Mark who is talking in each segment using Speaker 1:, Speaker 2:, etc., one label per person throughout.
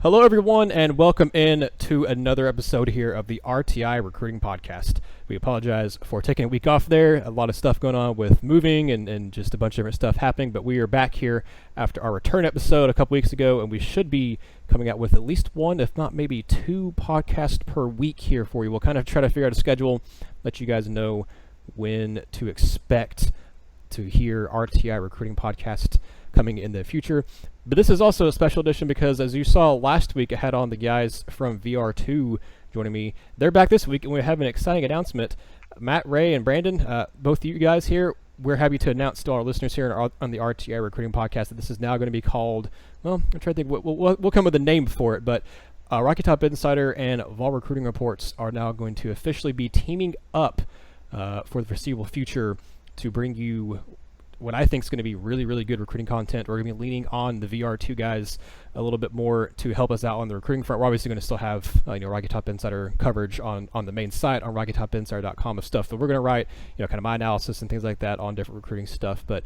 Speaker 1: Hello, everyone, and welcome in to another episode here of the RTI Recruiting Podcast. We apologize for taking a week off there. A lot of stuff going on with moving and just a bunch of different stuff happening, but we are back here after our return episode a couple weeks ago, and we should be coming out with at least one, if not maybe two podcasts per week here for you. We'll kind of try to figure out a schedule, let you guys know when to expect to hear RTI Recruiting Podcast coming in the future. But this is also a special edition because, as you saw last week, I had on the guys from VR2 joining me. They're back this week, and we have an exciting announcement. Matt, Ray, and Brandon, both of you guys here, we're happy to announce to our listeners here on the RTI Recruiting Podcast that this is now going to be called, well, I'm trying to think, we'll come with a name for it, but Rocky Top Insider and Vols Recruiting Reports are now going to officially be teaming up for the foreseeable future to bring you what I think is going to be really, really good recruiting content. We're going to be leaning on the VR2 guys a little bit more to help us out on the recruiting front. We're obviously going to still have Rocky Top Insider coverage on the main site on rockytopinsider.com of stuff, but we're going to write kind of my analysis and things like that on different recruiting stuff. But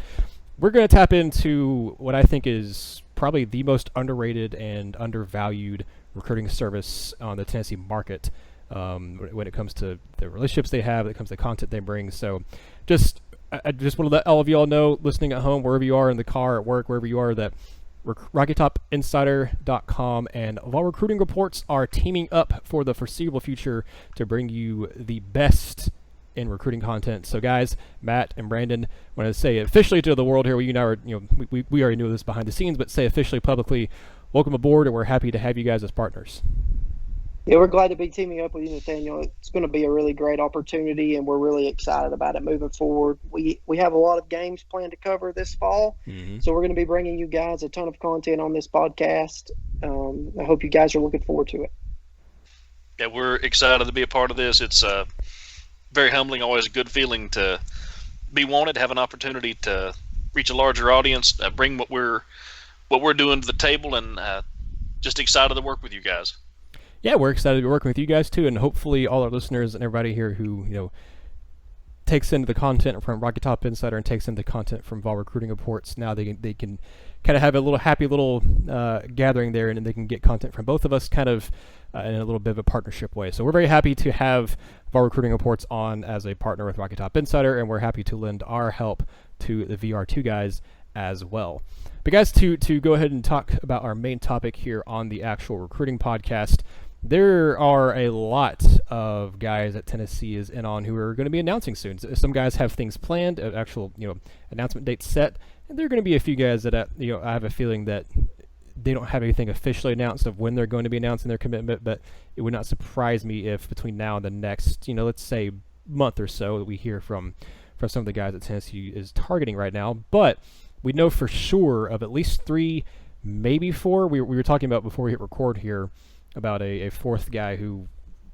Speaker 1: we're going to tap into what I think is probably the most underrated and undervalued recruiting service on the Tennessee market when it comes to the relationships they have, when it comes to the content they bring. So I just want to let all of you all know, listening at home, wherever you are, in the car, at work, wherever you are, that RockyTopInsider.com and Vols Recruiting Reports are teaming up for the foreseeable future to bring you the best in recruiting content. So, guys, Matt and Brandon, I want to say officially to the world here, we already knew this behind the scenes, but say officially, publicly, welcome aboard, and we're happy to have you guys as partners.
Speaker 2: Yeah, we're glad to be teaming up with you, Nathaniel. It's going to be a really great opportunity, and we're really excited about it moving forward. We have a lot of games planned to cover this fall, so we're going to be bringing you guys a ton of content on this podcast. I hope you guys are looking forward to it.
Speaker 3: Yeah, we're excited to be a part of this. It's very humbling, always a good feeling to be wanted, have an opportunity to reach a larger audience, bring what we're doing to the table, and just excited to work with you guys.
Speaker 1: Yeah, we're excited to be working with you guys too, and hopefully all our listeners and everybody here who takes in the content from Rocky Top Insider and takes in the content from Vols Recruiting Reports. Now they can kind of have a little happy little gathering there, and then they can get content from both of us, kind of in a little bit of a partnership way. So we're very happy to have Vols Recruiting Reports on as a partner with Rocky Top Insider, and we're happy to lend our help to the VR2 guys as well. But guys, to go ahead and talk about our main topic here on the actual recruiting podcast. There are a lot of guys that Tennessee is in on who are going to be announcing soon. Some guys have things planned, actual announcement dates set, and there are going to be a few guys that I have a feeling that they don't have anything officially announced of when they're going to be announcing their commitment. But it would not surprise me if between now and the next let's say month or so that we hear from some of the guys that Tennessee is targeting right now. But we know for sure of at least 3, maybe 4. We were talking about before we hit record here about a fourth guy who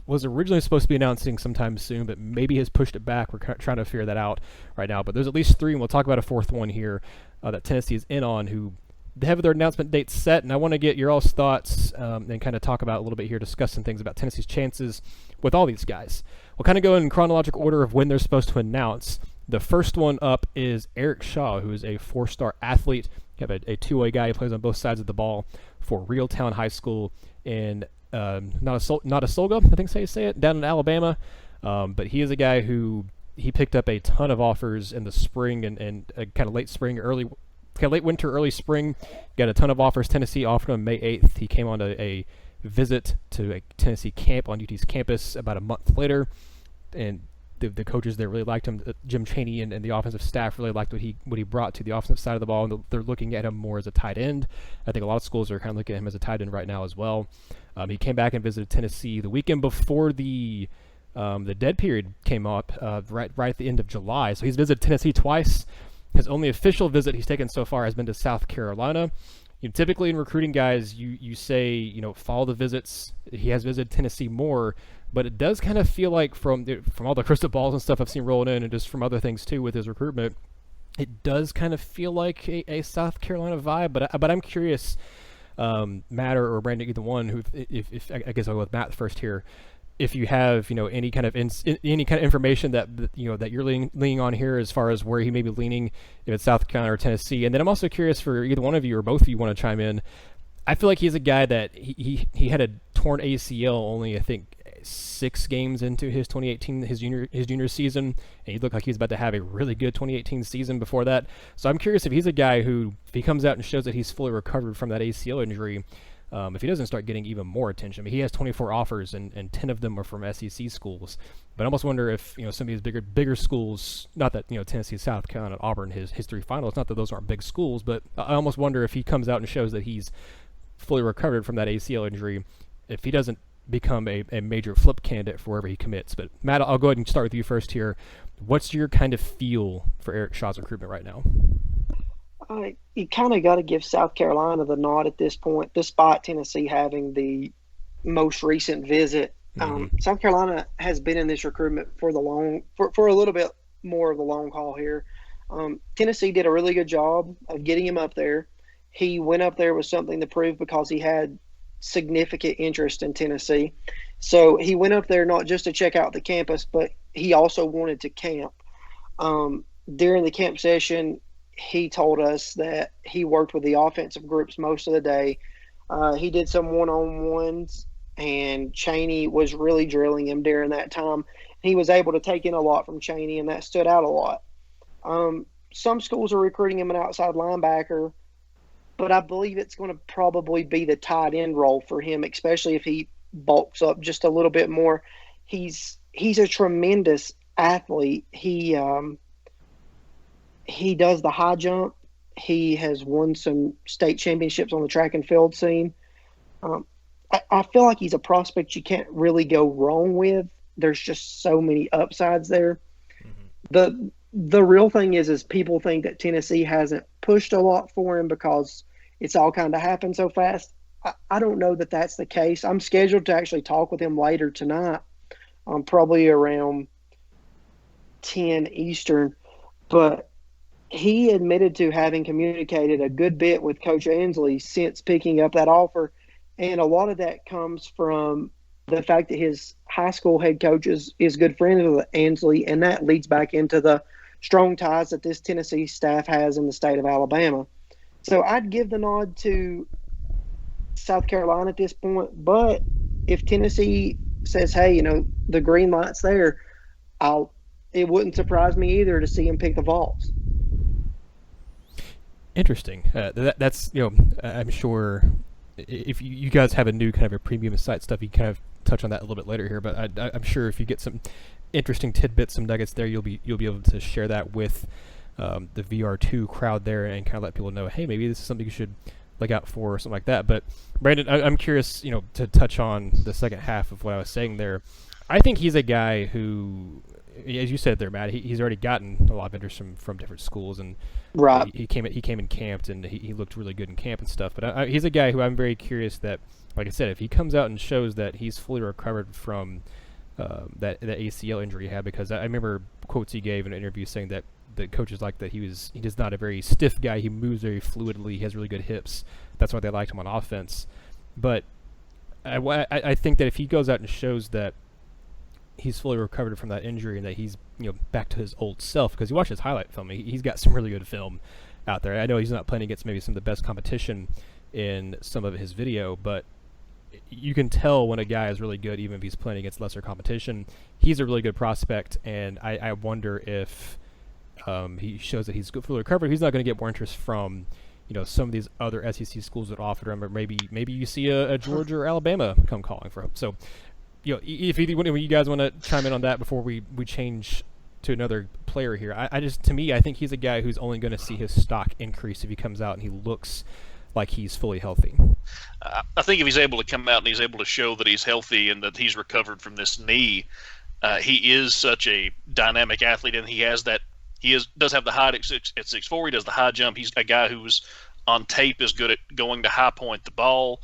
Speaker 1: was originally supposed to be announcing sometime soon, but maybe has pushed it back. We're trying to figure that out right now. But there's at least 3, and we'll talk about a fourth one here that Tennessee is in on, who they have their announcement dates set. And I want to get your all's thoughts and kind of talk about a little bit here, discuss some things about Tennessee's chances with all these guys. We'll kind of go in chronological order of when they're supposed to announce. The first one up is Eric Shaw, who is a 4-star athlete. You have a two-way guy who plays on both sides of the ball for Reeltown High School in Notasulga, I think you say it, down in Alabama. But he is a guy who he picked up a ton of offers in the spring and kind of late spring, late winter, early spring. Got a ton of offers. Tennessee offered him May 8th. He came on a visit to a Tennessee camp on UT's campus about a month later, and the coaches there really liked him. Jim Chaney and the offensive staff really liked what he brought to the offensive side of the ball, and they're looking at him more as a tight end. I think a lot of schools are kind of looking at him as a tight end right now as well. He came back and visited Tennessee the weekend before the dead period came up, right at the end of July. So he's visited Tennessee twice. His only official visit he's taken so far has been to South Carolina. Typically in recruiting, guys, you say follow the visits. He has visited Tennessee more. But it does kind of feel like from all the crystal balls and stuff I've seen rolling in, and just from other things too with his recruitment, it does kind of feel like a South Carolina vibe. But I'm curious, Matt or Brandon, either one, if I guess I'll go with Matt first here. If you have any kind of information that that you're leaning on here as far as where he may be leaning, if it's South Carolina or Tennessee. And then I'm also curious for either one of you or both of you want to chime in. I feel like he's a guy that he had a torn ACL only, I think, 6 games into his 2018 his junior season, and he looked like he was about to have a really good 2018 season before that. So I'm curious if he's a guy who, if he comes out and shows that he's fully recovered from that ACL injury, if he doesn't start getting even more attention. I mean, he has 24 offers, and 10 of them are from SEC schools. But I almost wonder if, some of these bigger schools, not that, Tennessee, South Carolina, Auburn, his history finals, not that those aren't big schools, but I almost wonder if he comes out and shows that he's fully recovered from that ACL injury, if he doesn't become a major flip candidate for wherever he commits. But Matt, I'll go ahead and start with you first here. What's your kind of feel for Eric Shaw's recruitment right now?
Speaker 2: You kind of got to give South Carolina the nod at this point, despite Tennessee having the most recent visit. South Carolina has been in this recruitment for a little bit more of the long haul here. Tennessee did a really good job of getting him up there. He went up there with something to prove because he had significant interest in Tennessee. So he went up there not just to check out the campus, but he also wanted to camp. During the camp session, he told us that he worked with the offensive groups most of the day. He did some one-on-ones, and Chaney was really drilling him during that time. He was able to take in a lot from Chaney, and that stood out a lot. Some schools are recruiting him an outside linebacker, but I believe it's going to probably be the tight end role for him, especially if he bulks up just a little bit more. He's a tremendous athlete. He does the high jump. He has won some state championships on the track and field scene. I feel like he's a prospect you can't really go wrong with. There's just so many upsides there. The real thing is people think that Tennessee hasn't pushed a lot for him because it's all kind of happened so fast. I don't know that that's the case. I'm scheduled to actually talk with him later tonight, probably around 10 Eastern. But he admitted to having communicated a good bit with Coach Ansley since picking up that offer. And a lot of that comes from the fact that his high school head coach is good friends with Ansley, and that leads back into the strong ties that this Tennessee staff has in the state of Alabama. So I'd give the nod to South Carolina at this point. But if Tennessee says, hey, the green light's there, it wouldn't surprise me either to see him pick the Vols.
Speaker 1: Interesting. That's, I'm sure if you guys have a new kind of a premium site stuff, you kind of touch on that a little bit later here, but I'm sure if you get some interesting tidbits, some nuggets there, you'll be able to share that with the VR2 crowd there and kind of let people know, hey, maybe this is something you should look out for or something like that. But Brandon, I'm curious, to touch on the second half of what I was saying there. I think he's a guy who, as you said there, Matt, he's already gotten a lot of interest from different schools, and
Speaker 2: right.
Speaker 1: He came and camped, and he looked really good in camp and stuff. But he's a guy who I'm very curious that, like I said, if he comes out and shows that he's fully recovered from that ACL injury he had, because I remember quotes he gave in an interview saying that the coaches like that he's not a very stiff guy. He moves very fluidly. He has really good hips. That's why they liked him on offense. But I think that if he goes out and shows that he's fully recovered from that injury and that he's back to his old self, because you watch his highlight film, he's got some really good film out there. I know he's not playing against maybe some of the best competition in some of his video, but you can tell when a guy is really good, even if he's playing against lesser competition. He's a really good prospect, and I wonder if he shows that he's fully recovered. He's not going to get more interest from some of these other SEC schools that offered him, or maybe you see a Georgia or Alabama come calling for him. So if you guys want to chime in on that before we change to another player here, I think he's a guy who's only going to see his stock increase if he comes out and he looks like he's fully healthy.
Speaker 3: I think if he's able to come out and he's able to show that he's healthy and that he's recovered from this knee, he is such a dynamic athlete, and he does have the height at 6'4". He does the high jump. He's a guy who's on tape is good at going to high point the ball.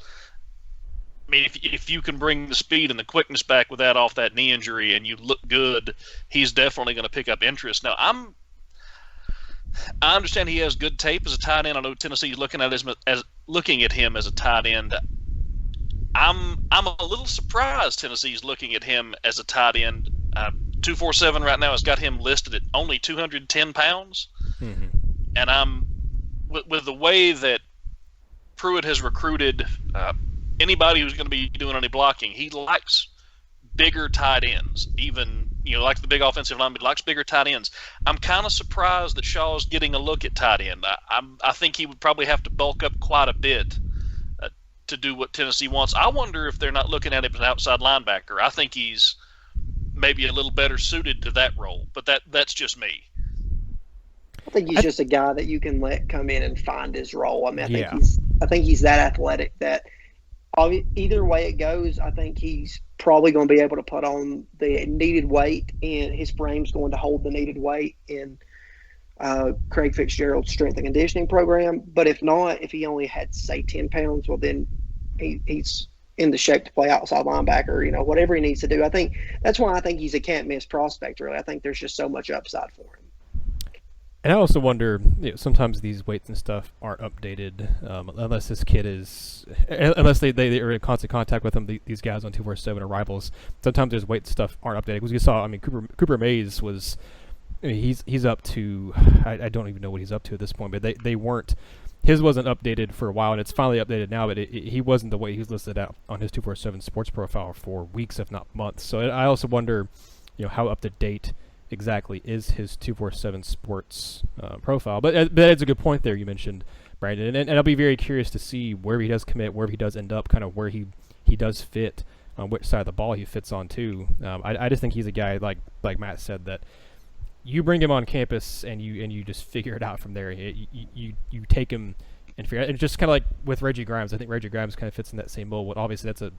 Speaker 3: I mean, if you can bring the speed and the quickness back with that off that knee injury and you look good, he's definitely going to pick up interest. Now, I understand he has good tape as a tight end. I know Tennessee's looking at him as a tight end. I'm a little surprised Tennessee's looking at him as a tight end. 247 right now has got him listed at only 210 pounds. Mm-hmm. And I'm with the way that Pruitt has recruited anybody who's going to be doing any blocking. He likes bigger tight ends, even, likes the big offensive lineman, but likes bigger tight ends. I'm kind of surprised that Shaw's getting a look at tight end. I think he would probably have to bulk up quite a bit to do what Tennessee wants. I wonder if they're not looking at him as an outside linebacker. I think he's maybe a little better suited to that role, but that's just me.
Speaker 2: I think he's just a guy that you can let come in and find his role. I mean, I think he's that athletic that either way it goes, I think he's probably going to be able to put on the needed weight, and his frame's going to hold the needed weight in Craig Fitzgerald's strength and conditioning program. But if not, if he only had, say, 10 pounds, well, then he's in the shape to play outside linebacker, whatever he needs to do. I think that's why I think he's a can't-miss prospect, really. I think there's just so much upside for him.
Speaker 1: And I also wonder, sometimes these weights and stuff aren't updated unless this kid unless they are in constant contact with him, these guys on 247 or rivals. Sometimes there's weight stuff aren't updated. Because you saw, Cooper Mays was, he's up to, I don't even know what he's up to at this point, but they weren't, his wasn't updated for a while, and it's finally updated now, but he wasn't the way he was listed out on his 247 sports profile for weeks, if not months. So I also wonder, how up to date exactly is his 247 sports profile. But that's a good point there you mentioned, Brandon. And I'll be very curious to see where he does commit, where he does end up, kind of where he does fit, on which side of the ball he fits on too. I just think he's a guy, like Matt said, that you bring him on campus and you just figure it out from there. You take him and figure it out. And just kind of like with Reggie Grimes, I think Reggie Grimes kind of fits in that same mold. Obviously, that's a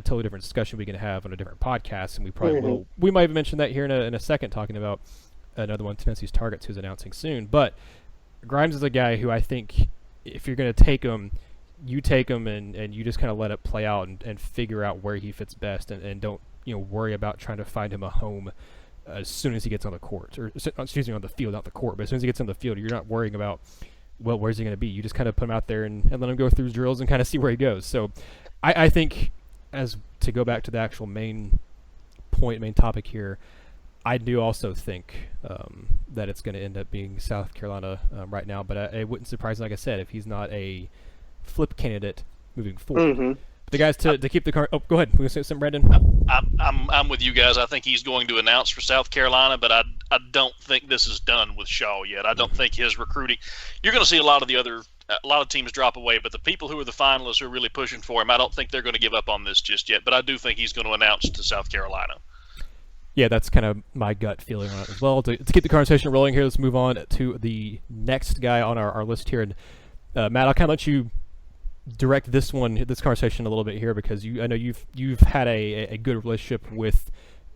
Speaker 1: totally different discussion we can have on a different podcast, and we probably will. We might even mention that here in a second, talking about another one, Tennessee's Targets, who's announcing soon. But Grimes is a guy who I think if you're going to take him, you take him and you just kind of let it play out and figure out where he fits best, and don't worry about trying to find him a home as soon as he gets on the court, or excuse me, on the field, not the court, but as soon as he gets on the field, you're not worrying about, well, where's he going to be? You just kind of put him out there and let him go through his drills and kind of see where he goes. So I think, as to go back to the actual main topic here, I do also think that it's going to end up being South Carolina right now, but it wouldn't surprise me, like I said, if he's not a flip candidate moving forward. The guys to keep the car. Oh, go ahead. We're going to say something, Brandon.
Speaker 3: I'm with you guys. I think he's going to announce for South Carolina, but I don't think this is done with Shaw yet. I don't think his recruiting. You're going to see a lot of teams drop away, but the people who are the finalists who are really pushing for him, I don't think they're going to give up on this just yet. But I do think he's going to announce to South Carolina.
Speaker 1: Yeah, that's kind of my gut feeling on it as well. To keep the conversation rolling here, let's move on to the next guy on our list here. And Matt, I'll kind of let you direct this conversation a little bit here, because I know you've had a good relationship with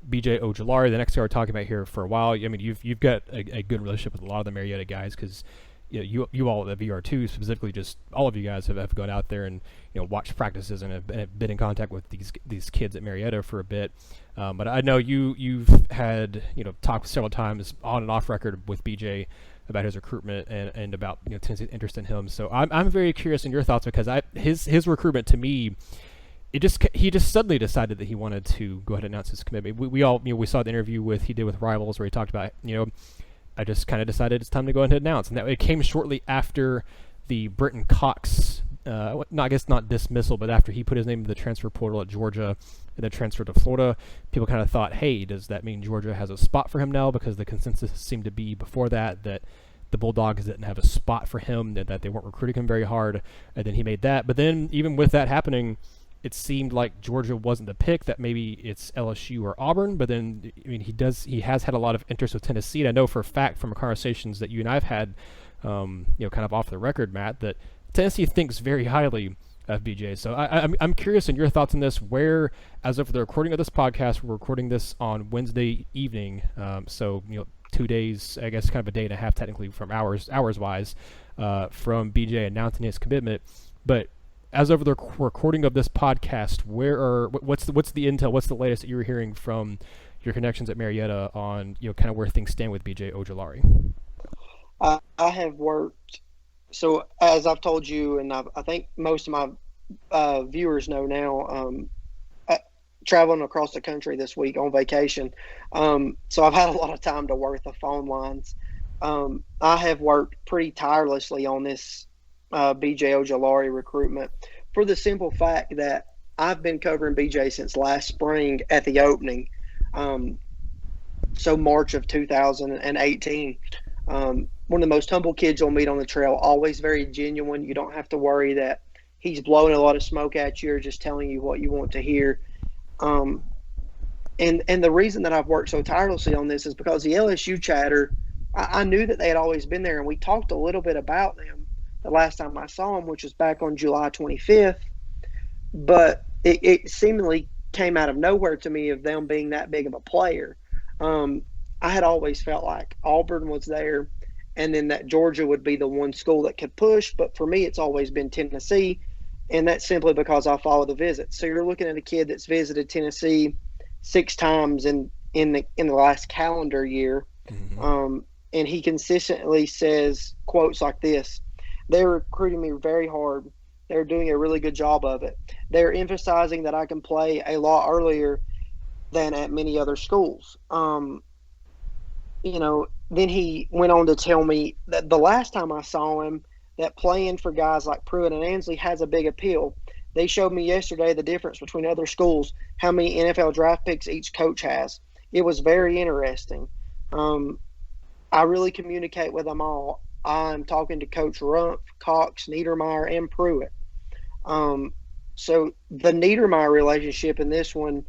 Speaker 1: BJ Ojulari, the next guy we're talking about here, for a while. I mean, you've got a good relationship with a lot of the Marietta guys, because you all at the VR2 specifically, just all of you guys have gone out there and watched practices and have been in contact with these kids at Marietta for a bit. But I know you've had talked several times on and off record with BJ about his recruitment and about Tennessee's interest in him. So I'm very curious in your thoughts, because his recruitment, to me, he just suddenly decided that he wanted to go ahead and announce his commitment. We all we saw the interview he did with Rivals, where he talked about I just kind of decided it's time to go ahead and announce, and that it came shortly after the Britton Cox, I guess not dismissal, but after he put his name in the transfer portal at Georgia and then transferred to Florida. People kind of thought, hey, does that mean Georgia has a spot for him now? Because the consensus seemed to be before that the Bulldogs didn't have a spot for him, that they weren't recruiting him very hard, and then he made that. But then even with that happening, it seemed like Georgia wasn't the pick, that maybe it's LSU or Auburn. But then, he has had a lot of interest with Tennessee. And I know for a fact from conversations that you and I've had, kind of off the record, Matt, that Tennessee thinks very highly of BJ. So I'm curious in your thoughts on this, where, as of the recording of this podcast, we're recording this on Wednesday evening. So, 2 days, I guess kind of a day and a half technically from hours wise, from BJ announcing his commitment. But as of the recording of this podcast, what's the intel? What's the latest that you were hearing from your connections at Marietta on kind of where things stand with BJ Ojulari?
Speaker 2: I have worked. So as I've told you, and I think most of my viewers know now, traveling across the country this week on vacation. So I've had a lot of time to work the phone lines. I have worked pretty tirelessly on this BJ Ojulari Recruitment, for the simple fact that I've been covering BJ since last spring at the opening. So March of 2018. One of the most humble kids you'll meet on the trail, always very genuine. You don't have to worry that he's blowing a lot of smoke at you or just telling you what you want to hear. And the reason that I've worked so tirelessly on this is because the LSU chatter, I knew that they had always been there, and we talked a little bit about them the last time I saw them, which was back on July 25th. But it seemingly came out of nowhere to me of them being that big of a player. I had always felt like Auburn was there, and then that Georgia would be the one school that could push. But for me, it's always been Tennessee, and that's simply because I follow the visits. So you're looking at a kid that's visited Tennessee 6 times in the last calendar year, and he consistently says quotes like this: "They're recruiting me very hard. They're doing a really good job of it. They're emphasizing that I can play a lot earlier than at many other schools." Then he went on to tell me that the last time I saw him, that playing for guys like Pruitt and Ansley has a big appeal. They showed me yesterday the difference between other schools, how many NFL draft picks each coach has. It was very interesting. I really communicate with them all. I'm talking to Coach Rumpf, Cox, Niedermeyer, and Pruitt. So the Niedermeyer relationship in this one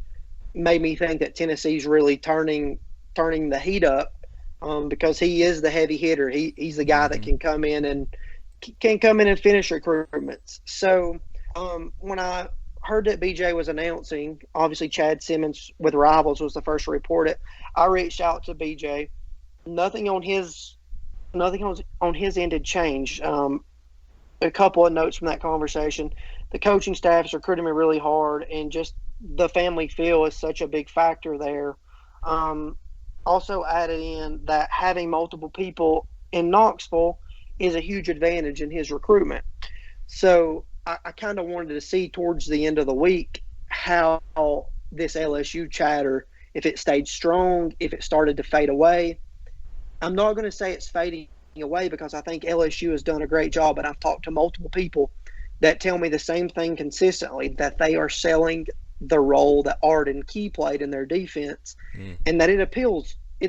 Speaker 2: made me think that Tennessee's really turning the heat up, because he is the heavy hitter. He's the guy that can come in and finish recruitments. So when I heard that BJ was announcing, obviously Chad Simmons with Rivals was the first to report it. I reached out to BJ. Nothing on his end had changed. A couple of notes from that conversation: the coaching staff is recruiting me really hard, and just the family feel is such a big factor there. Also added in that having multiple people in Knoxville is a huge advantage in his recruitment. So I kind of wanted to see towards the end of the week how this LSU chatter, if it stayed strong, if it started to fade away. I'm not going to say it's fading away, because I think LSU has done a great job, and I've talked to multiple people that tell me the same thing consistently, that they are selling the role that Arden Key played in their defense, and that it appeals to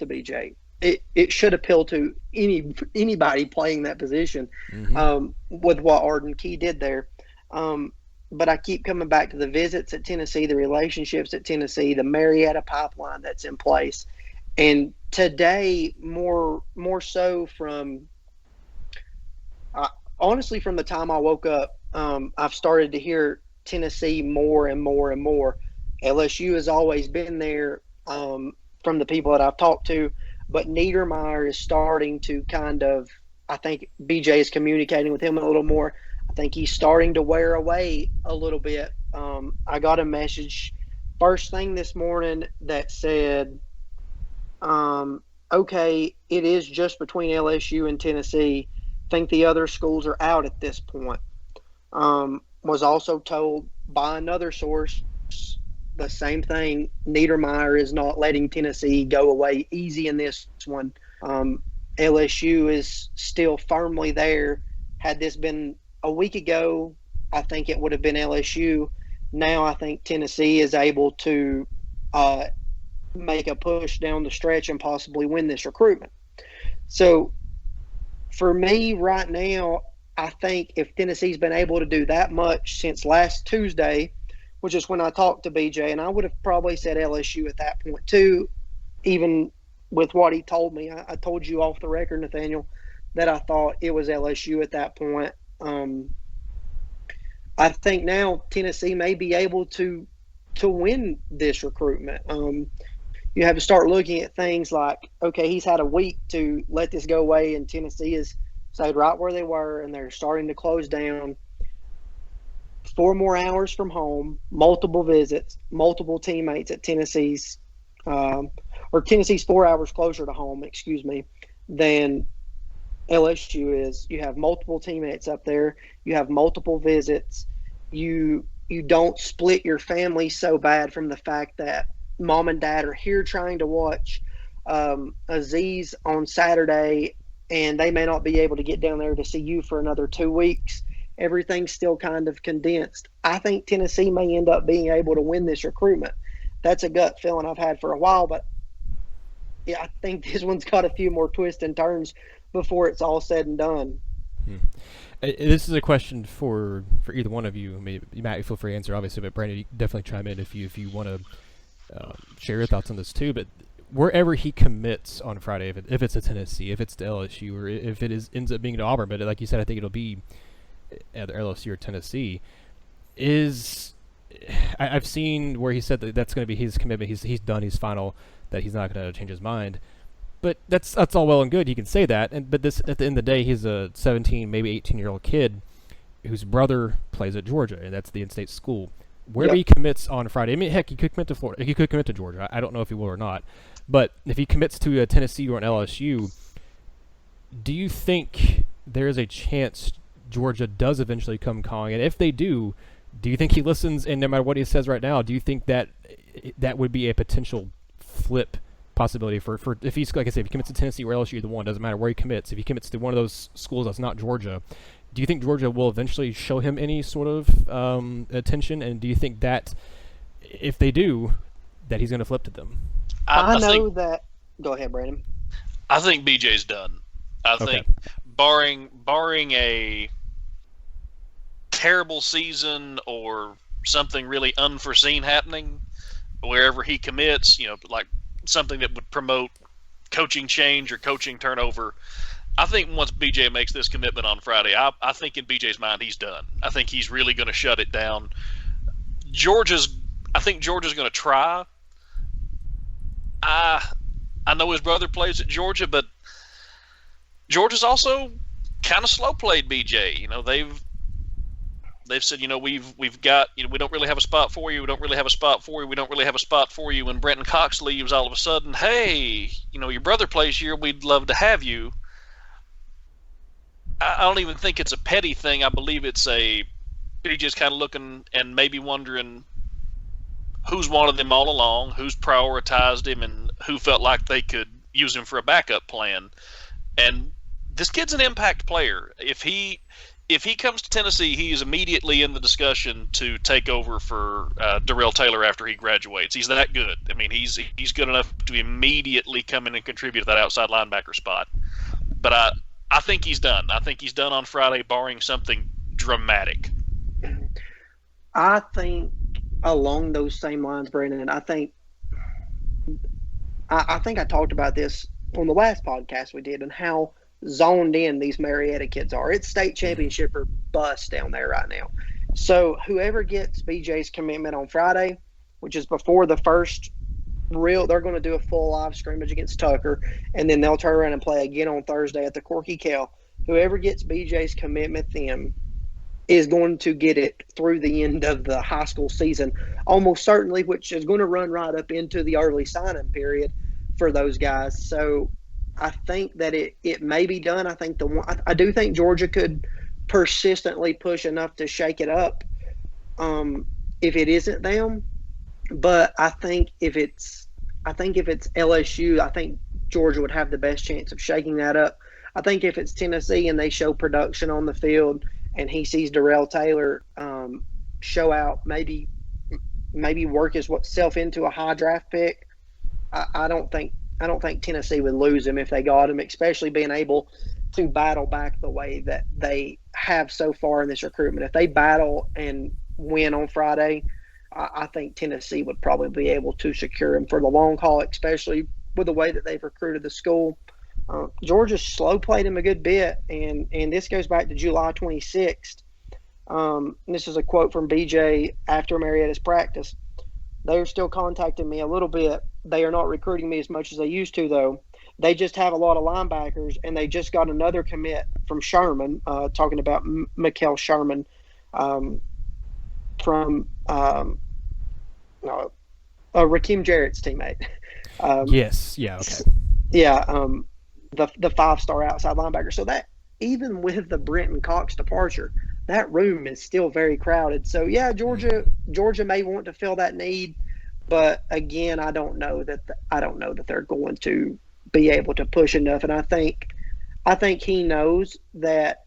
Speaker 2: BJ. It should appeal to anybody playing that position, with what Arden Key did there. But I keep coming back to the visits at Tennessee, the relationships at Tennessee, the Marietta pipeline that's in place. And today, more so from honestly from the time I woke up, I've started to hear Tennessee more and more and more. LSU has always been there, from the people that I've talked to, but Niedermeyer is starting to kind of, I think BJ is communicating with him a little more. I think he's starting to wear away a little bit. I got a message first thing this morning that said, okay, it is just between LSU and Tennessee. Think the other schools are out at this point. Was also told by another source the same thing. Niedermeyer is not letting Tennessee go away easy in this one. LSU is still firmly there. Had this been a week ago, I think it would have been LSU. Now I think Tennessee is able to make a push down the stretch and possibly win this recruitment. So for me right now, I think if Tennessee's been able to do that much since last Tuesday, which is when I talked to BJ, and I would have probably said LSU at that point too, even with what he told me. I told you off the record, Nathaniel, that I thought it was LSU at that point. I think now Tennessee may be able to win this recruitment. You have to start looking at things like, okay, he's had a week to let this go away, and Tennessee has stayed right where they were, and they're starting to close down. 4 more hours from home, multiple visits, multiple teammates at Tennessee's, or Tennessee's 4 hours closer to home, than LSU is. You have multiple teammates up there. You have multiple visits. You don't split your family so bad from the fact that mom and dad are here trying to watch Aziz on Saturday, and they may not be able to get down there to see you for another 2 weeks. Everything's still kind of condensed. I think Tennessee may end up being able to win this recruitment. That's a gut feeling I've had for a while, but yeah, I think this one's got a few more twists and turns before it's all said and done.
Speaker 1: This is a question for either one of you. Maybe Matt, feel free to answer, obviously, but Brandon, you can definitely chime in if you want to share your thoughts on this too. But wherever he commits on Friday, if it's to Tennessee, if it's to LSU, or if it ends up being to Auburn, but like you said, I think it'll be either LSU or Tennessee. I've seen where he said that that's going to be his commitment. He's done. He's final. That he's not going to change his mind. But that's all well and good. He can say that. But this, at the end of the day, he's a 17, maybe 18-year-old kid whose brother plays at Georgia, and that's the in-state school. Wherever he commits on Friday, I mean, heck, he could commit to Florida. He could commit to Georgia. I don't know if he will or not. But if he commits to a Tennessee or an LSU, do you think there is a chance Georgia does eventually come calling? And if they do you think he listens? And no matter what he says right now, do you think that would be a potential flip possibility for if he's, like I said, if he commits to Tennessee or LSU, either one, doesn't matter where he commits. If he commits to one of those schools that's not Georgia, do you think Georgia will eventually show him any sort of attention? And do you think that if they do, that he's going to flip to them?
Speaker 2: I know that. Go ahead, Brandon.
Speaker 3: I think BJ's done. I think barring a terrible season or something really unforeseen happening, wherever he commits, like something that would promote coaching change or coaching turnover, I think once BJ makes this commitment on Friday, I think in BJ's mind he's done. I think he's really going to shut it down. I think Georgia's going to try. I know his brother plays at Georgia, but Georgia's also kind of slow played BJ. They've said, we've got, we don't really have a spot for you. We don't really have a spot for you. We don't really have a spot for you. When Brenton Cox leaves, all of a sudden, hey, your brother plays here. We'd love to have you. I don't even think it's a petty thing. I believe it's BJ's kind of looking and maybe wondering who's wanted him all along, who's prioritized him, and who felt like they could use him for a backup plan. And this kid's an impact player. If he comes to Tennessee, he is immediately in the discussion to take over for Darrell Taylor after he graduates. He's that good. I mean, he's good enough to immediately come in and contribute to that outside linebacker spot. But I think he's done. I think he's done on Friday, barring something dramatic.
Speaker 2: I think along those same lines, Brandon, I think I talked about this on the last podcast we did and how zoned in these Marietta kids are. It's state championship or bust down there right now. So whoever gets BJ's commitment on Friday, which is before the first they're going to do a full live scrimmage against Tucker, and then they'll turn around and play again on Thursday at the Corky Kell. Whoever gets BJ's commitment then is going to get it through the end of the high school season, almost certainly, which is going to run right up into the early signing period for those guys. So I think that it may be done. I do think Georgia could persistently push enough to shake it up if it isn't them. But I think if it's LSU, I think Georgia would have the best chance of shaking that up. I think if it's Tennessee and they show production on the field and he sees Darrell Taylor show out, maybe work himself into a high draft pick, I don't think Tennessee would lose him if they got him, especially being able to battle back the way that they have so far in this recruitment. If they battle and win on Friday, I think Tennessee would probably be able to secure him for the long haul, especially with the way that they've recruited the school. Georgia slow played him a good bit, and this goes back to July 26th. This is a quote from BJ after Marietta's practice. They're still contacting me a little bit. They are not recruiting me as much as they used to, though. They just have a lot of linebackers, and they just got another commit from Sherman, talking about Mikael Sherman from Rakeem Jarrett's teammate.
Speaker 1: Yes. Yeah. Okay.
Speaker 2: Yeah. The 5-star outside linebacker. So that even with the Brenton Cox departure, that room is still very crowded. So yeah, Georgia may want to fill that need, but again, I don't know that they're going to be able to push enough. And I think I think he knows that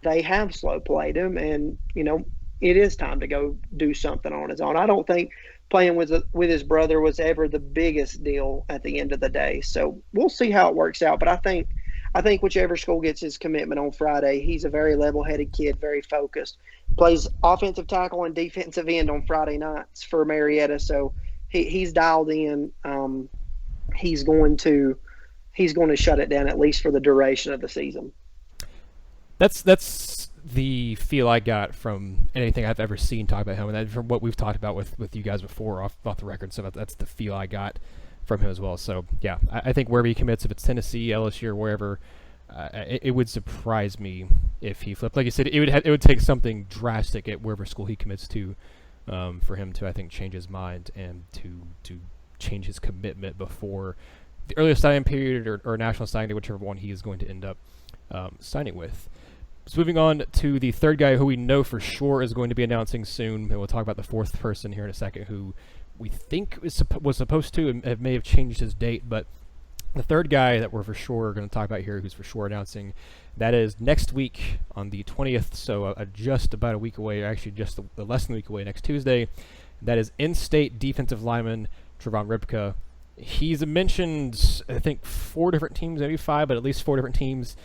Speaker 2: they have slow played him, and it is time to go do something on his own. I don't think playing with his brother was ever the biggest deal at the end of the day. So we'll see how it works out. But I think whichever school gets his commitment on Friday, he's a very level-headed kid, very focused. Plays offensive tackle and defensive end on Friday nights for Marietta. So he's dialed in. He's going to shut it down, at least for the duration of the season.
Speaker 1: That's the feel I got from anything I've ever seen talk about him, and that from what we've talked about with you guys before off the record. So that's the feel I got from him as well. So yeah, I think wherever he commits, if it's Tennessee, LSU, or wherever, it would surprise me if he flipped. Like you said, it would take something drastic at wherever school he commits to for him to, I think, change his mind and to change his commitment before the earliest signing period or national signing day, whichever one he is going to end up signing with. So moving on to the third guy who we know for sure is going to be announcing soon, and we'll talk about the fourth person here in a second, who we think was supposed to and may have changed his date, but the third guy that we're for sure going to talk about here, who's for sure announcing, that is next week on the 20th, so just about a week away, or actually just less than a week away, next Tuesday. That is in-state defensive lineman Trayvon Rybka. He's mentioned, I think, 4 different teams, maybe 5, but at least 4 different teams.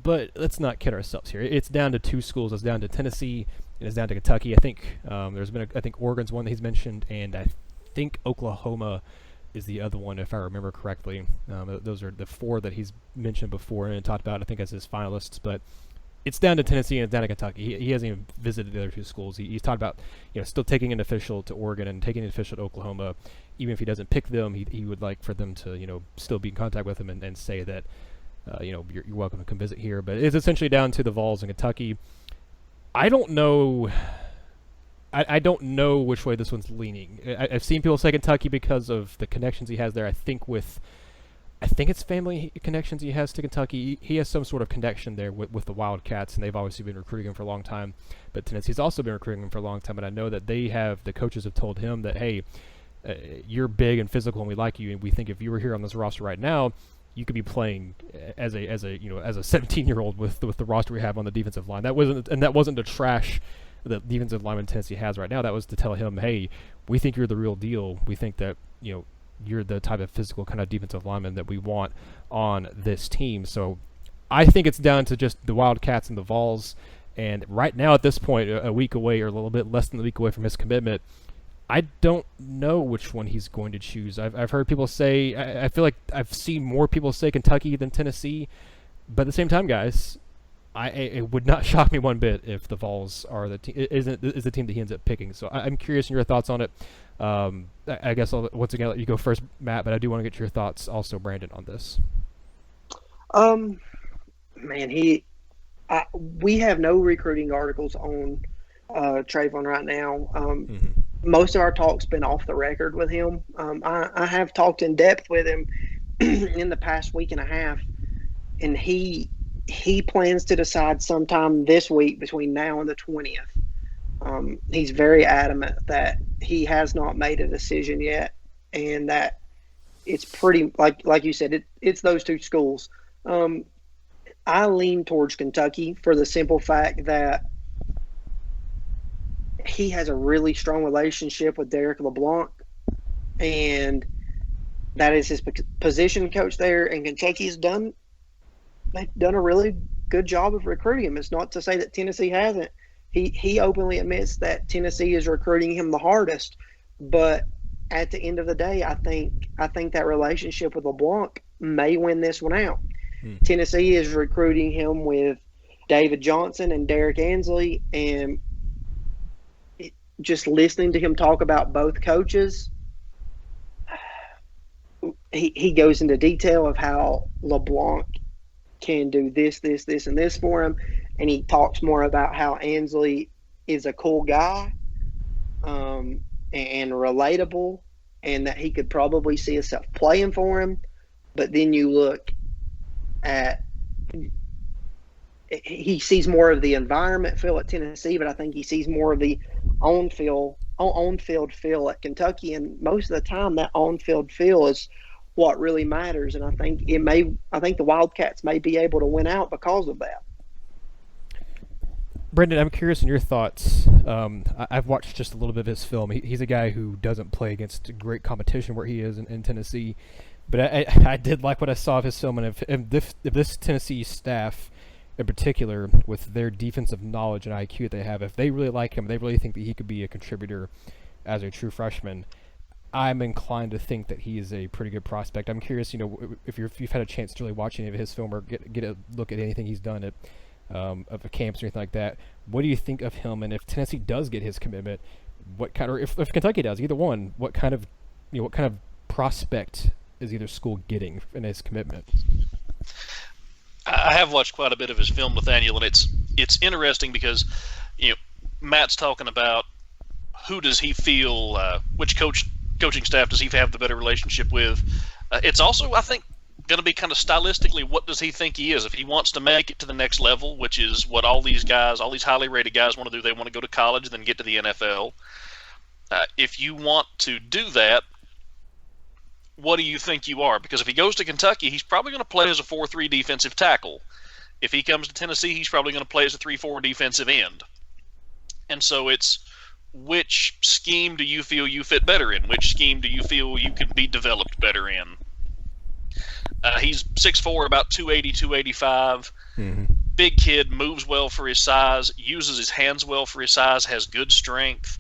Speaker 1: But let's not kid ourselves here. It's down to 2 schools. It's down to Tennessee, and it's down to Kentucky. I think there's been, I think Oregon's one that he's mentioned, and I think Oklahoma is the other one, if I remember correctly. Those are the 4 that he's mentioned before and talked about, I think, as his finalists. But it's down to Tennessee and it's down to Kentucky. He hasn't even visited the other 2 schools. He's talked about still taking an official to Oregon and taking an official to Oklahoma. Even if he doesn't pick them, he would like for them to still be in contact with him and say that you're welcome to come visit here. But it's essentially down to the Vols in Kentucky. I don't know. I don't know which way this one's leaning. I've seen people say Kentucky because of the connections he has there. I think it's family connections he has to Kentucky. He has some sort of connection there with the Wildcats, and they've obviously been recruiting him for a long time. But Tennessee's also been recruiting him for a long time, and I know that the coaches have told him that, hey, you're big and physical, and we like you, and we think if you were here on this roster right now, you could be playing as a 17-year-old with the roster we have on the defensive line. That wasn't to trash the defensive lineman Tennessee has right now. That was to tell him, hey, we think you're the real deal. We think that you're the type of physical kind of defensive lineman that we want on this team. So I think it's down to just the Wildcats and the Vols. And right now at this point, a week away or a little bit less than a week away from his commitment, I don't know which one he's going to choose. I've heard people say, I feel like I've seen more people say Kentucky than Tennessee, but at the same time, guys, it would not shock me one bit if the Vols are the is the team that he ends up picking. So I'm curious in your thoughts on it. I guess I'll once again let you go first, Matt, but I do want to get your thoughts also, Brandon, on this.
Speaker 2: Man, we have no recruiting articles on Trayvon right now. Most of our talk's been off the record with him. I have talked in depth with him in the past week and a half, and he plans to decide sometime this week between now and the 20th. He's very adamant that he has not made a decision yet, and that it's pretty like you said, it's those 2 schools. I lean towards Kentucky for the simple fact that he has a really strong relationship with Derek LeBlanc, and that is his position coach there. And Kentucky's done a really good job of recruiting him. It's not to say that Tennessee hasn't. He openly admits that Tennessee is recruiting him the hardest, but at the end of the day, I think that relationship with LeBlanc may win this one out. Tennessee is recruiting him with David Johnson and Derek Ansley, and just listening to him talk about both coaches, he goes into detail of how LeBlanc can do this, and this for him, and he talks more about how Ansley is a cool guy and relatable, and that he could probably see himself playing for him. But then you look at he sees more of the environment feel at Tennessee, but I think he sees more of the on-field feel at Kentucky. And most of the time that on-field feel is what really matters. And I think the Wildcats may be able to win out because of that.
Speaker 1: Brendan, I'm curious in your thoughts. I've watched just a little bit of his film. He's a guy who doesn't play against great competition where he is in Tennessee, but I did like what I saw of his film. And if this Tennessee staff, in particular, with their defensive knowledge and IQ that they have, if they really like him, they really think that he could be a contributor as a true freshman, I'm inclined to think that he is a pretty good prospect. I'm curious, if you've had a chance to really watch any of his film or get a look at anything he's done at of the camps or anything like that. What do you think of him? And if Tennessee does get his commitment, what kind, or if Kentucky does, either one, what kind of prospect is either school getting in his commitment?
Speaker 3: I have watched quite a bit of his film, Nathaniel, and it's interesting because Matt's talking about who does he feel, which coaching staff does he have the better relationship with. It's also, I think, going to be kind of stylistically, what does he think he is? If he wants to make it to the next level, which is what all these highly rated guys want to do, they want to go to college, then get to the NFL. If you want to do that, what do you think you are? Because if he goes to Kentucky, he's probably going to play as a 4-3 defensive tackle. If he comes to Tennessee, he's probably going to play as a 3-4 defensive end. And so it's, which scheme do you feel you fit better in? Which scheme do you feel you could be developed better in? He's 6'4", about 280, 285. Mm-hmm. Big kid, moves well for his size, uses his hands well for his size, has good strength.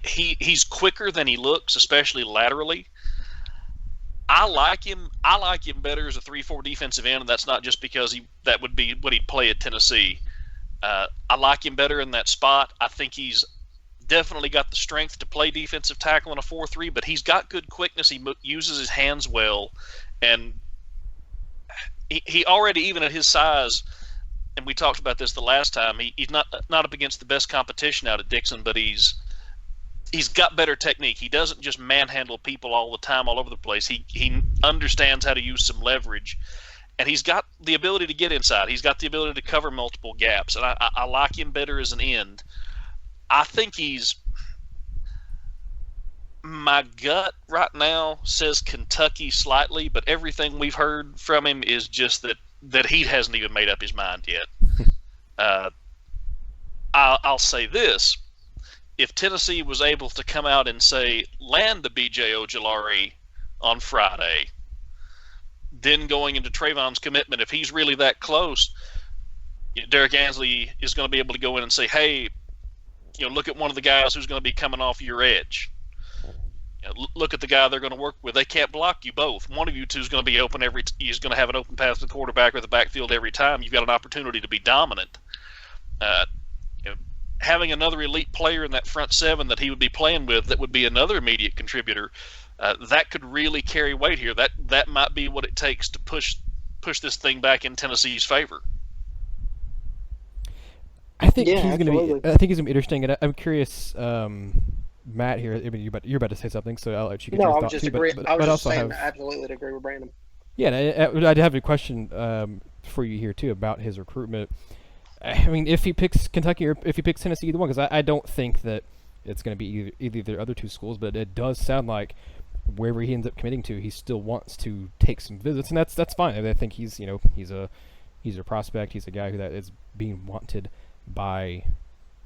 Speaker 3: He's quicker than he looks, especially laterally. I like him better as a 3-4 defensive end, and that's not just because that would be what he'd play at Tennessee. I like him better in that spot. I think he's definitely got the strength to play defensive tackle in a 4-3, but he's got good quickness. He uses his hands well, and he already, even at his size, and we talked about this the last time, he's not up against the best competition out at Dixon, but he's got better technique. He doesn't just manhandle people all the time, all over the place. He understands how to use some leverage, and he's got the ability to get inside. He's got the ability to cover multiple gaps, and I like him better as an end. I think my gut right now says Kentucky slightly, but everything we've heard from him is just that he hasn't even made up his mind yet. I'll say this. If Tennessee was able to come out and say, land the BJ Ojulari on Friday, then going into Trayvon's commitment, if he's really that close, Derek Ansley is going to be able to go in and say, hey, look at one of the guys who's going to be coming off your edge. Look at the guy they're going to work with. They can't block you both. One of you two is going to be open he's going to have an open path to the quarterback or the backfield every time. You've got an opportunity to be dominant. Having another elite player in that front seven that he would be playing with that would be another immediate contributor, that could really carry weight here. That might be what it takes to push this thing back in Tennessee's favor.
Speaker 1: I think he's going to be. I think he's going to be interesting, and I'm curious, Matt. Here, I mean, you're about to say something, so I'll let you get your thoughts.
Speaker 2: I was just saying absolutely to agree with Brandon.
Speaker 1: Yeah, and I'd have a question for you here too about his recruitment. I mean, if he picks Kentucky or if he picks Tennessee, either one, because I don't think that it's going to be either of the other two schools, but it does sound like wherever he ends up committing to, he still wants to take some visits, and that's fine. I think he's a prospect. He's a guy that is being wanted by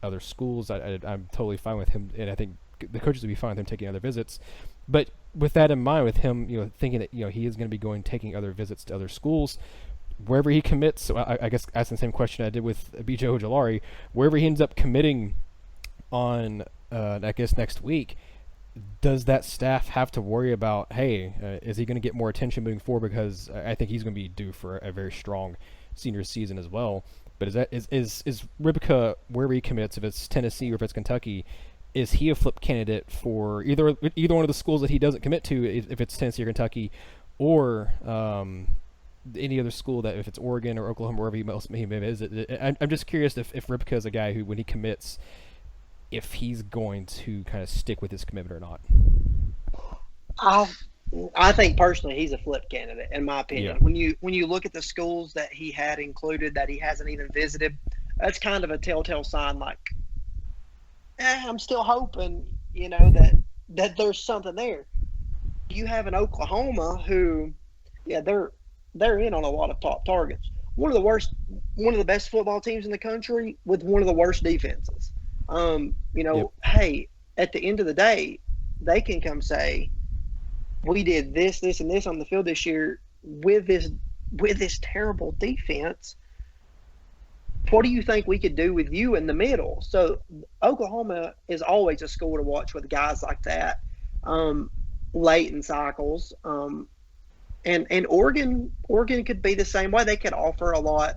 Speaker 1: other schools. I'm totally fine with him, and I think the coaches would be fine with him taking other visits. But with that in mind, with him, thinking that he is going to be taking other visits to other schools, wherever he commits. So I guess asking the same question I did with BJ Ojulari, wherever he ends up committing on, I guess next week, does that staff have to worry about, hey, is he going to get more attention moving forward? Because I think he's going to be due for a very strong senior season as well. But is Rybka, wherever he commits, if it's Tennessee or if it's Kentucky, is he a flip candidate for either one of the schools that he doesn't commit to, if it's Tennessee or Kentucky, or any other school, that if it's Oregon or Oklahoma, wherever he may visit? I'm just curious if Rybka is a guy who, when he commits, if he's going to kind of stick with his commitment or not.
Speaker 2: I think personally he's a flip candidate, in my opinion. Yeah. When you look at the schools that he had included that he hasn't even visited, that's kind of a telltale sign. Like, I'm still hoping, that there's something there. you have an Oklahoma who, yeah, they're in on a lot of top targets. One of the best football teams in the country with one of the worst defenses. Hey, at the end of the day, they can come say, we did this, this, and this on the field this year with this terrible defense. What do you think we could do with you in the middle? So Oklahoma is always a school to watch with guys like that, late in cycles. And Oregon could be the same way. They could offer a lot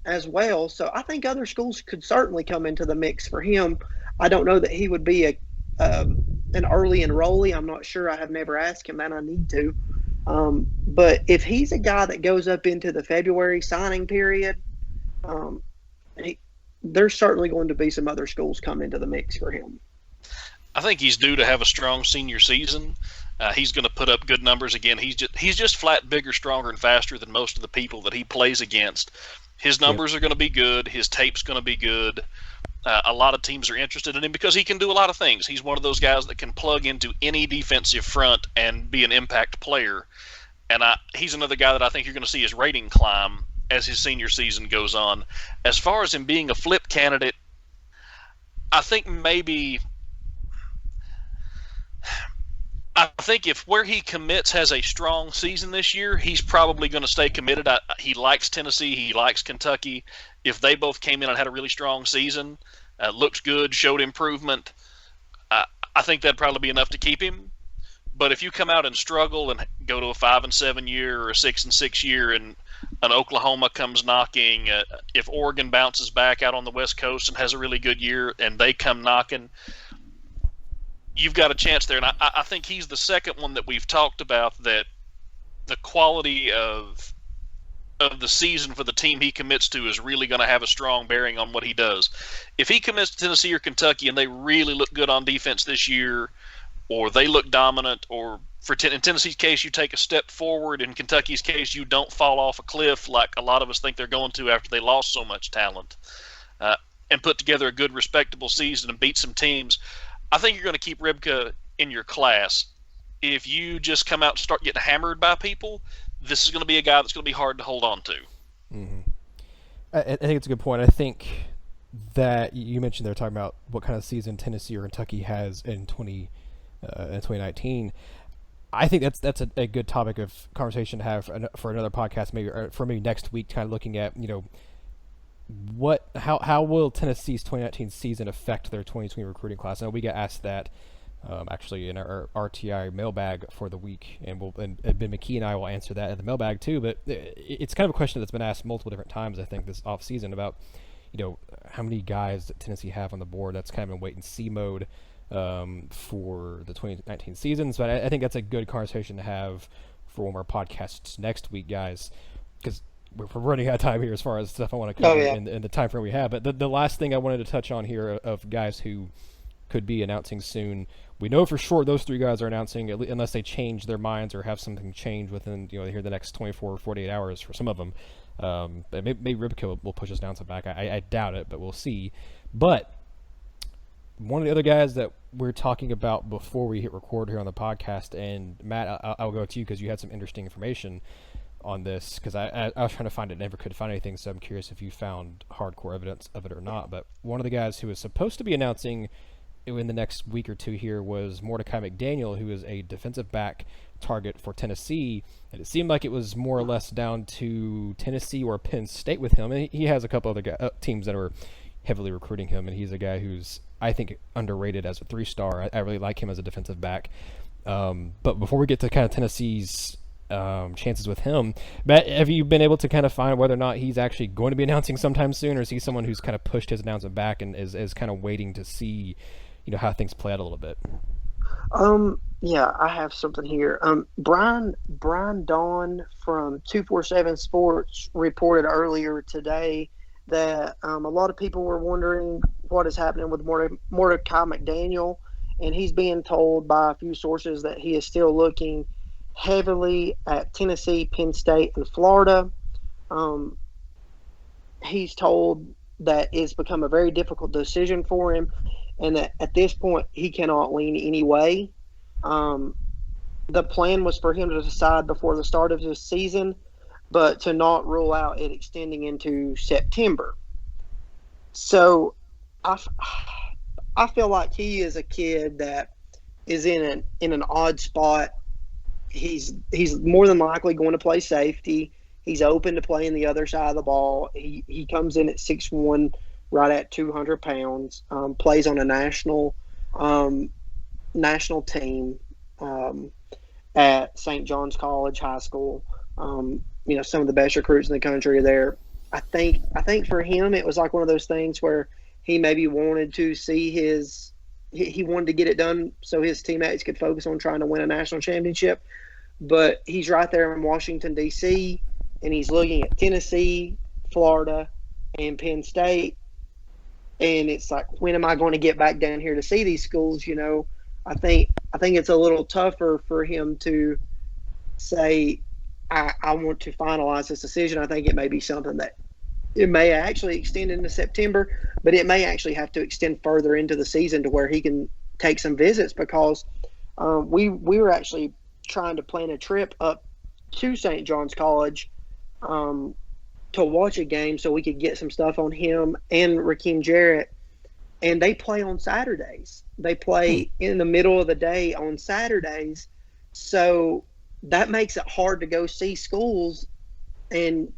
Speaker 2: as well. So I think other schools could certainly come into the mix for him. I don't know that he would be an early enrollee. I'm not sure. I have never asked him that. I need to. But if he's a guy that goes up into the February signing period, there's certainly going to be some other schools come into the mix for him.
Speaker 3: I think he's due to have a strong senior season. He's going to put up good numbers again. He's just flat bigger, stronger, and faster than most of the people that he plays against. His numbers are going to be good. His tape's going to be good. A lot of teams are interested in him because he can do a lot of things. He's one of those guys that can plug into any defensive front and be an impact player. And he's another guy that I think you're going to see his rating climb as his senior season goes on. As far as him being a flip candidate, I think if where he commits has a strong season this year, he's probably going to stay committed. He likes Tennessee. He likes Kentucky. If they both came in and had a really strong season, looks good, showed improvement, I think that'd probably be enough to keep him. But if you come out and struggle and go to a 5-7 year or a 6-6 year, and an Oklahoma comes knocking, if Oregon bounces back out on the West Coast and has a really good year, and they come knocking, you've got a chance there. And I think he's the second one that we've talked about that the quality of the season for the team he commits to is really going to have a strong bearing on what he does. If he commits to Tennessee or Kentucky and they really look good on defense this year, or they look dominant, or in Tennessee's case you take a step forward, in Kentucky's case you don't fall off a cliff like a lot of us think they're going to after they lost so much talent, and put together a good, respectable season and beat some teams, I think you're going to keep Rybka in your class. If you just come out and start getting hammered by people, this is going to be a guy that's going to be hard to hold on to.
Speaker 1: Mm-hmm. I think it's a good point. I think that you mentioned they're talking about what kind of season Tennessee or Kentucky has in 2019. I think that's a good topic of conversation to have for another podcast, maybe for maybe next week. Kind of looking at how will Tennessee's 2019 season affect their 2020 recruiting class? I know we got asked that actually in our RTI mailbag for the week, and Ben McKee and I will answer that in the mailbag too. But it's kind of a question that's been asked multiple different times, I think, this off season about how many guys that Tennessee have on the board. That's kind of in wait and see mode for the 2019 season. So I think that's a good conversation to have for one of our podcasts next week, guys, because we're running out of time here as far as stuff I want to cover in the time frame we have. But the last thing I wanted to touch on here of guys who could be announcing soon, we know for sure those three guys are announcing, unless they change their minds or have something change within here the next 24 or 48 hours for some of them. But maybe Rybka will push his announcement back. I doubt it, but we'll see. But one of the other guys that we're talking about before we hit record here on the podcast, and Matt, I'll go to you because you had some interesting information on this, because I was trying to find it, never could find anything, so I'm curious if you found hardcore evidence of it or not. But one of the guys who was supposed to be announcing in the next week or two here was Mordecai McDaniel, who is a defensive back target for Tennessee, and it seemed like it was more or less down to Tennessee or Penn State with him, and he has a couple other teams that are heavily recruiting him, and he's a guy who's, I think, underrated as a 3-star. I really like him as a defensive back. But before we get to kind of Tennessee's chances with him, Matt, have you been able to kind of find whether or not he's actually going to be announcing sometime soon, or is he someone who's kind of pushed his announcement back and is kind of waiting to see how things play out a little bit?
Speaker 2: Yeah, I have something here. Brian Dawn from 247 Sports reported earlier today that a lot of people were wondering what is happening with Mordecai McDaniel, and he's being told by a few sources that he is still looking heavily at Tennessee, Penn State, and Florida. He's told that it's become a very difficult decision for him, and that at this point he cannot lean any way. the plan was for him to decide before the start of his season, but to not rule out it extending into September. So I feel like he is a kid that is in an odd spot. He's more than likely going to play safety. He's open to playing the other side of the ball. He comes in at 6'1", right at 200 pounds. Plays on a national team at St. John's College High School. Some of the best recruits in the country are there. I think for him it was like one of those things where he maybe wanted to see he wanted to get it done so his teammates could focus on trying to win a national championship. But he's right there in Washington, D.C., and he's looking at Tennessee, Florida, and Penn State. And it's like, when am I going to get back down here to see these schools? I think it's a little tougher for him to say, I want to finalize this decision. I think it may be something that it may actually extend into September, but it may actually have to extend further into the season to where he can take some visits, because we were actually trying to plan a trip up to St. John's College to watch a game so we could get some stuff on him and Rakeem Jarrett. And they play on Saturdays. They play in the middle of the day on Saturdays. So that makes it hard to go see schools and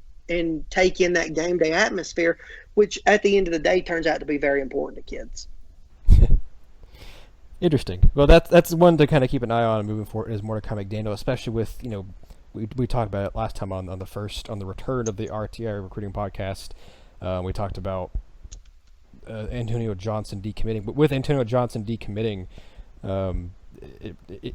Speaker 2: take in that game day atmosphere, which at the end of the day turns out to be very important to kids.
Speaker 1: Interesting. Well, that's one to kind of keep an eye on moving forward is Mordecai McDaniel, especially with, we talked about it last time on the return of the RTI Recruiting Podcast. We talked about Antonio Johnson decommitting, but with Antonio Johnson decommitting,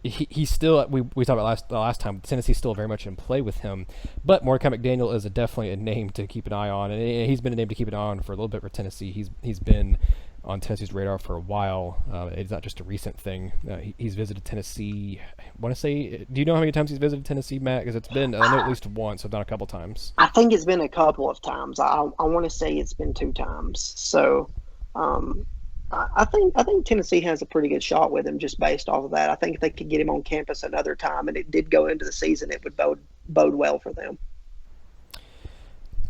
Speaker 1: he's still, we talked about last time, Tennessee's still very much in play with him, but Mordecai McDaniel is definitely a name to keep an eye on, and he's been a name to keep an eye on for a little bit for Tennessee. He's been on Tennessee's radar for a while. It's not just a recent thing. He's visited Tennessee. I want to say, do you know how many times he's visited Tennessee, Matt? Because it's been, I know at least once, if not a couple times.
Speaker 2: I think it's been a couple of times. I want to say it's been 2 times. So I think Tennessee has a pretty good shot with him just based off of that. I think if they could get him on campus another time and it did go into the season, it would bode well for them.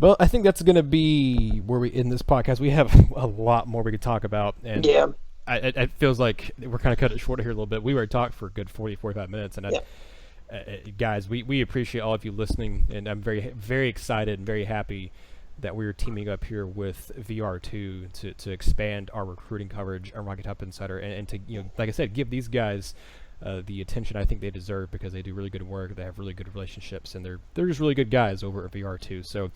Speaker 1: Well, I think that's going to be where we in this podcast. We have a lot more we could talk about, and
Speaker 2: yeah,
Speaker 1: it feels like we're kind of cut it short here a little bit. We already talked for a good 40-45 minutes, and guys, we appreciate all of you listening, and I'm very, very excited and very happy that we're teaming up here with VR2 to expand our recruiting coverage on Rocky Top Insider, and to, like I said, give these guys the attention I think they deserve, because they do really good work. They have really good relationships, and they're just really good guys over at VR2. So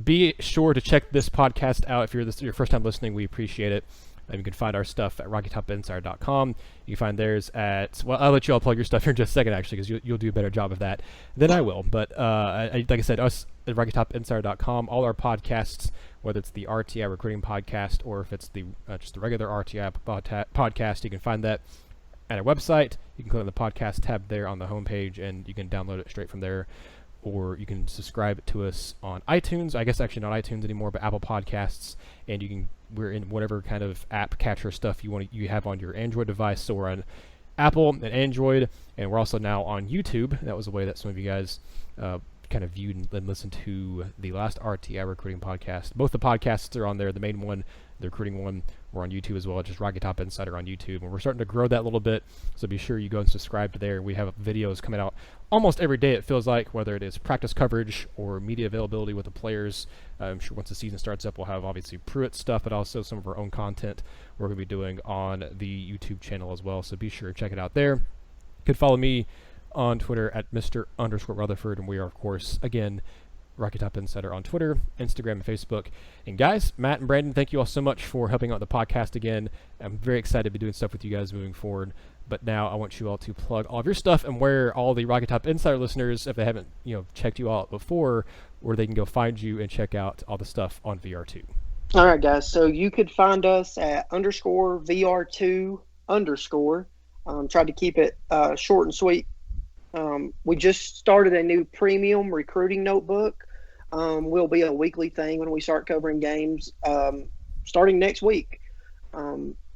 Speaker 1: be sure to check this podcast out. If you're your first time listening, we appreciate it. You can find our stuff at RockyTopInsider.com. You can find theirs at, well, I'll let you all plug your stuff here in just a second, actually, because you'll do a better job of that than I will. But like I said, us at RockyTopInsider.com, all our podcasts, whether it's the RTI Recruiting Podcast or if it's the just the regular RTI podcast, you can find that at our website. You can click on the podcast tab there on the homepage, and you can download it straight from there. Or you can subscribe to us on iTunes. I guess actually not iTunes anymore, but Apple Podcasts. And we're in whatever kind of app catcher stuff you have on your Android device. So we're on Apple and Android, and we're also now on YouTube. That was a way that some of you guys kind of viewed and listened to the last RTI Recruiting Podcast. Both the podcasts are on there. The main one, the recruiting one, we're on YouTube as well, just Rocky Top Insider on YouTube. And we're starting to grow that a little bit, so be sure you go and subscribe to there. We have videos coming out almost every day, it feels like, whether it is practice coverage or media availability with the players. I'm sure once the season starts up, we'll have obviously Pruitt stuff, but also some of our own content we're going to be doing on the YouTube channel as well, so be sure to check it out there. You can follow me on Twitter at Mr_Rutherford, and we are, of course, again, Rocky Top Insider on Twitter, Instagram, and Facebook. And guys, Matt and Brandon, thank you all so much for helping out the podcast again. I'm very excited to be doing stuff with you guys moving forward. But now I want you all to plug all of your stuff and where all the Rocky Top Insider listeners, if they haven't checked you out before, where they can go find you and check out all the stuff on VR2.
Speaker 2: All right, guys. So you could find us at _VR2_. Tried to keep it short and sweet. We just started a new premium recruiting notebook. Will be a weekly thing when we start covering games starting next week.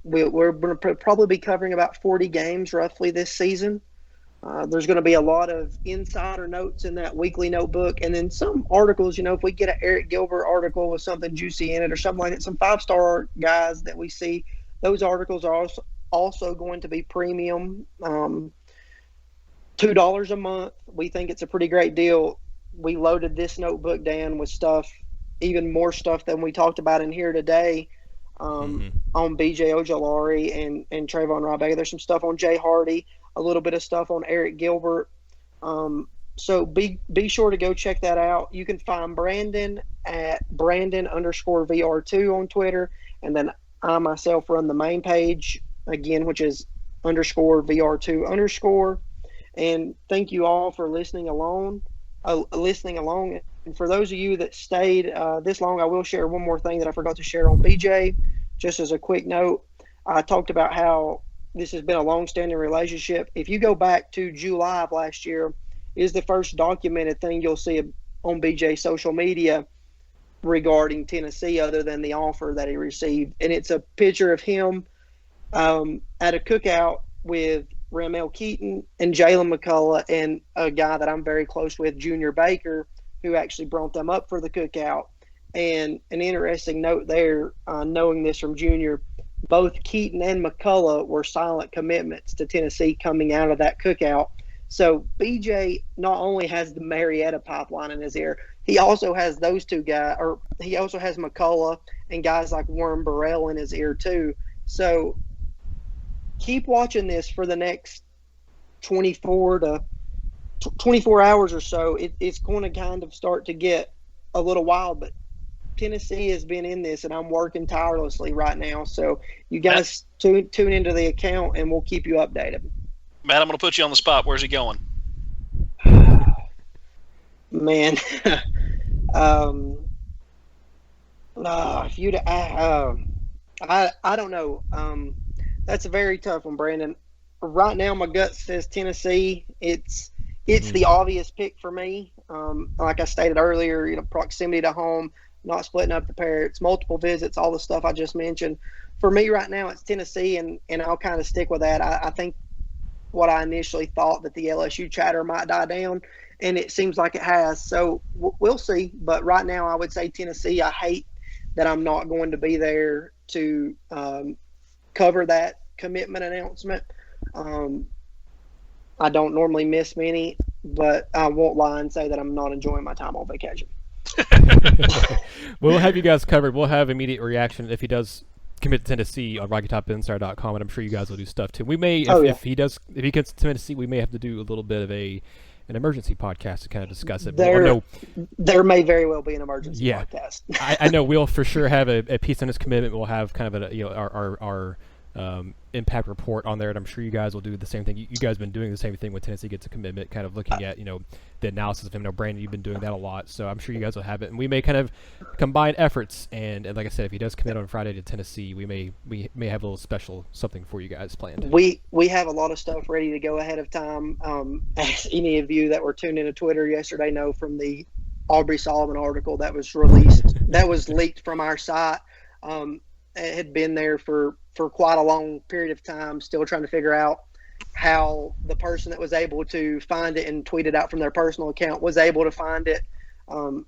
Speaker 2: We're going to probably be covering about 40 games roughly this season. There's going to be a lot of insider notes in that weekly notebook, and then some articles. If we get an Eric Gilbert article with something juicy in it or something like that, some 5-star guys that we see, those articles are also going to be premium. $2 a month. We think it's a pretty great deal. We loaded this notebook, Dan, with stuff, even more stuff than we talked about in here today, on BJ Ojulari and Trayvon Rybka. There's some stuff on Jay Hardy, a little bit of stuff on Eric Gilbert. So be sure to go check that out. You can find Brandon at Brandon_VR2 on Twitter, and then I myself run the main page again, which is _VR2_. And thank you all for listening along. And for those of you that stayed this long, I will share one more thing that I forgot to share on BJ. Just as a quick note, I talked about how this has been a long-standing relationship. If you go back to July of last year, is the first documented thing you'll see on BJ's social media regarding Tennessee, other than the offer that he received. And it's a picture of him at a cookout with Ramel Keaton and Jalen McCullough and a guy that I'm very close with, Junior Baker, who actually brought them up for the cookout. And an interesting note there, knowing this from Junior, both Keaton and McCullough were silent commitments to Tennessee coming out of that cookout. So BJ not only has the Marietta pipeline in his ear, he also has those two guys, or he also has McCullough and guys like Warren Burrell in his ear too. So keep watching this for the next 24 hours or so. It's going to kind of start to get a little wild, but Tennessee has been in this, and I'm working tirelessly right now. So you guys tune into the account, and we'll keep you updated.
Speaker 3: Matt, I'm going to put you on the spot. Where's he going?
Speaker 2: Man, if you'd, I don't know. That's a very tough one, Brandon. Right now, my gut says Tennessee. It's the obvious pick for me. Like I stated earlier, proximity to home, not splitting up the parents, multiple visits, all the stuff I just mentioned. For me right now, it's Tennessee, and I'll kind of stick with that. I think what I initially thought that the LSU chatter might die down, and it seems like it has. So we'll see. But right now, I would say Tennessee. I hate that I'm not going to be there to cover that commitment announcement. I don't normally miss many, but I won't lie and say that I'm not enjoying my time on vacation.
Speaker 1: We'll have you guys covered. We'll have immediate reaction if he does commit to Tennessee on RockyTopInsider.com, and I'm sure you guys will do stuff too. We may, if he gets to Tennessee, we may have to do a little bit of an emergency podcast to kind of discuss it.
Speaker 2: There may very well be an emergency podcast.
Speaker 1: I know we'll for sure have a piece on his commitment. We'll have kind of our impact report on there, and I'm sure you guys will do the same thing. You guys have been doing the same thing when Tennessee gets a commitment, kind of looking at the analysis of him. Brandon, you've been doing that a lot, so I'm sure you guys will have it, and we may kind of combine efforts. And like I said, if he does commit on Friday to Tennessee, we may have a little special something for you guys planned.
Speaker 2: We have a lot of stuff ready to go ahead of time. As any of you that were tuned into Twitter yesterday know from the Aubrey Solomon article that was released, that was leaked from our site. It had been there for quite a long period of time, still trying to figure out how the person that was able to find it and tweet it out from their personal account was able to find it.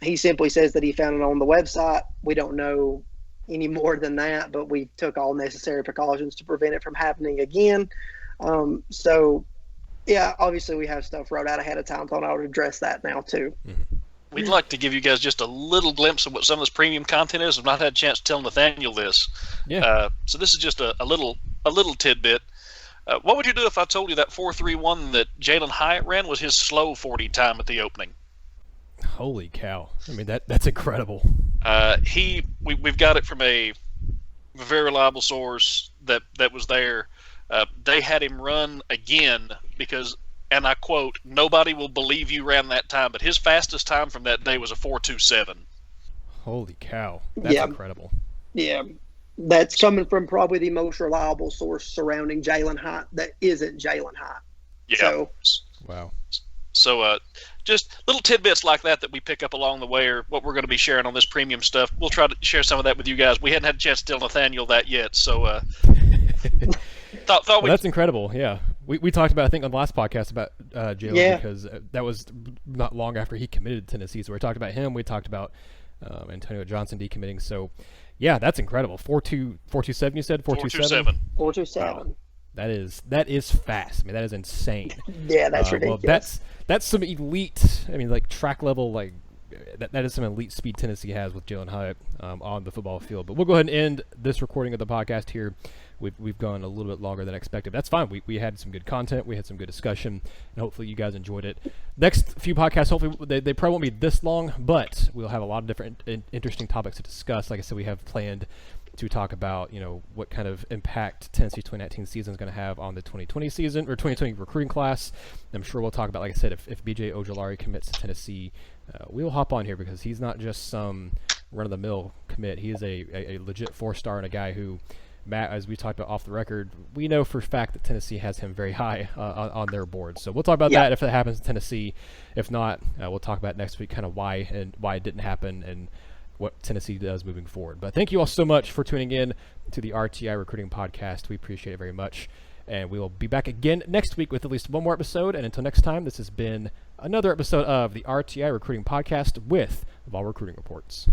Speaker 2: He simply says that he found it on the website. We don't know any more than that, but we took all necessary precautions to prevent it from happening again. So, yeah, obviously we have stuff wrote out ahead of time. Thought I would address that now too.
Speaker 1: Mm-hmm.
Speaker 3: We'd like to give you guys just a little glimpse of what some of this premium content is. I've not had a chance to tell Nathaniel this.
Speaker 1: Yeah.
Speaker 3: So this is just a little tidbit. What would you do if I told you that 4.31 that Jalen Hyatt ran was his slow 40 time at the opening?
Speaker 1: Holy cow! I mean that's incredible.
Speaker 3: We've got it from a very reliable source that was there. They had him run again because, and I quote, "Nobody will believe you ran that time," but his fastest time from that day was a 4.27.
Speaker 1: Holy cow! That's incredible.
Speaker 2: Yeah, that's coming from probably the most reliable source surrounding Jalen Hyatt that isn't Jalen Hyatt.
Speaker 3: Yeah.
Speaker 2: So,
Speaker 1: wow.
Speaker 3: So just little tidbits like that we pick up along the way, or what we're going to be sharing on this premium stuff. We'll try to share some of that with you guys. We hadn't had a chance to tell Nathaniel that yet, so thought
Speaker 1: that's incredible. Yeah, We talked about, I think, on the last podcast about Jalen because that was not long after he committed to Tennessee. So we talked about him. We talked about Antonio Johnson decommitting. So, yeah, that's incredible. 4.27, you said? 4.27?
Speaker 2: 4.27.
Speaker 1: Wow. That is fast. I mean, that is insane.
Speaker 2: Yeah, that's ridiculous.
Speaker 1: Well, that's some elite, I mean, like track level, like that is some elite speed Tennessee has with Jalen Hyatt on the football field. But we'll go ahead and end this recording of the podcast here. We've gone a little bit longer than expected. That's fine. We had some good content. We had some good discussion, and hopefully you guys enjoyed it. Next few podcasts, hopefully they probably won't be this long, but we'll have a lot of different interesting topics to discuss. Like I said, we have planned to talk about, what kind of impact Tennessee's 2019 season is going to have on the 2020 season or 2020 recruiting class. I'm sure we'll talk about, like I said, if BJ Ojulari commits to Tennessee, we'll hop on here because he's not just some run-of-the-mill commit. He is a legit 4-star and a guy who, Matt, as we talked about off the record, we know for a fact that Tennessee has him very high on their board. So we'll talk about that if it happens in Tennessee. If not, we'll talk about next week kind of why it didn't happen and what Tennessee does moving forward. But thank you all so much for tuning in to the RTI Recruiting Podcast. We appreciate it very much. And we will be back again next week with at least one more episode. And until next time, this has been another episode of the RTI Recruiting Podcast with Vol Recruiting Reports.